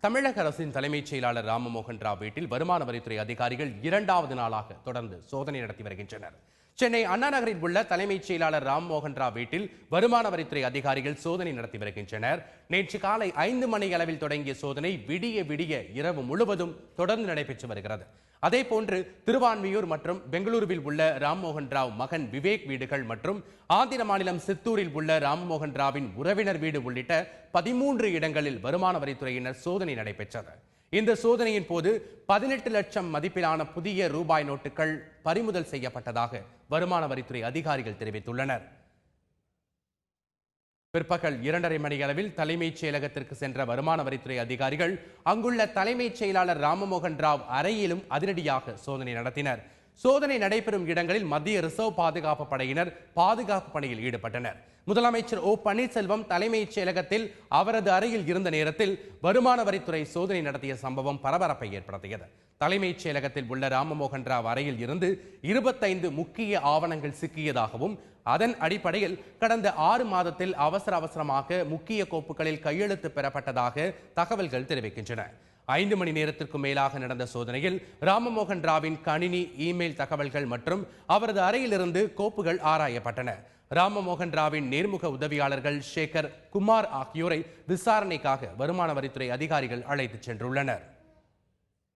தமிழக அரசின் தலைமைச் செயலாளர் ராமமோகன் ராவ் வீட்டில் வருமான வரித்துறை அதிகாரிகள் இரண்டாவது நாளாக தொடர்ந்து சோதனை நடத்தி வருகின்றனர். சென்னை அண்ணா நகரில் உள்ள தலைமைச் செயலாளர் ராமமோகன் ராவ் வீட்டில் வருமான வரித்துறை அதிகாரிகள் சோதனை நடத்தி வருகின்றனர். நேற்று காலை 5 மணி அளவில் தொடங்கிய சோதனை விடிய இரவு முழுவதும் தொடர்ந்து நடைபெற்று வருகிறது. அதேபோன்று திருவான்மியூர் மற்றும் பெங்களூருவில் உள்ள ராம்மோகன் ராவ் மகன் விவேக் வீடுகள் மற்றும் ஆந்திர மாநிலம் சித்தூரில் உள்ள ராம்மோகன் ராவின் உறவினர் வீடு உள்ளிட்ட 13 இடங்களில் வருமான வரித்துறையினர் சோதனை நடைபெற்றது. இந்த சோதனையின் போது 18 லட்சம் மதிப்பிலான புதிய ரூபாய் நோட்டுகள் பறிமுதல் செய்யப்பட்டதாக வருமான வரித்துறை அதிகாரிகள் தெரிவித்துள்ளனர். பிற்பகல் 2:30 மணி அளவில் தலைமைச் செயலகத்திற்கு சென்ற வருமான வரித்துறை அதிகாரிகள் அங்குள்ள தலைமைச் செயலாளர் ராமமோகன் ராவ் அறையிலும் அதிரடியாக சோதனை நடத்தினர். சோதனை நடைபெறும் இடங்களில் மத்திய ரிசர்வ் பாதுகாப்பு படையினர் பாதுகாப்பு பணியில் ஈடுபட்டனர். முதலமைச்சர் ஓ பன்னீர்செல்வம் தலைமைச் செயலகத்தில் அவரது அறையில் இருந்த நேரத்தில் வருமான வரித்துறை சோதனை நடத்திய சம்பவம் பரபரப்பை ஏற்படுத்தியது. தலைமைச் செயலகத்தில் உள்ள ராமமோகன் ராவ் அறையில் இருந்து 25 முக்கிய ஆவணங்கள் சிக்கியதாகவும் அதன் அடிப்படையில் கடந்த 6 மாதத்தில் அவசரமாக முக்கிய கோப்புகளில் கையெழுத்து பெறப்பட்டதாக தகவல்கள் தெரிவிக்கின்றன. 5 மணி நேரத்திற்கு மேலாக நடந்த சோதனையில் ராமமோகன் ராவின் கணினி, இமெயில் தகவல்கள் மற்றும் அவரது அறையிலிருந்து கோப்புகள் ஆராயப்பட்டன. ராமமோகன் ராவின் நேர்முக உதவியாளர்கள் சேகர், குமார் ஆகியோரை விசாரணைக்காக வருமான வரித்துறை அதிகாரிகள் அழைத்துச் சென்றுள்ளனர்.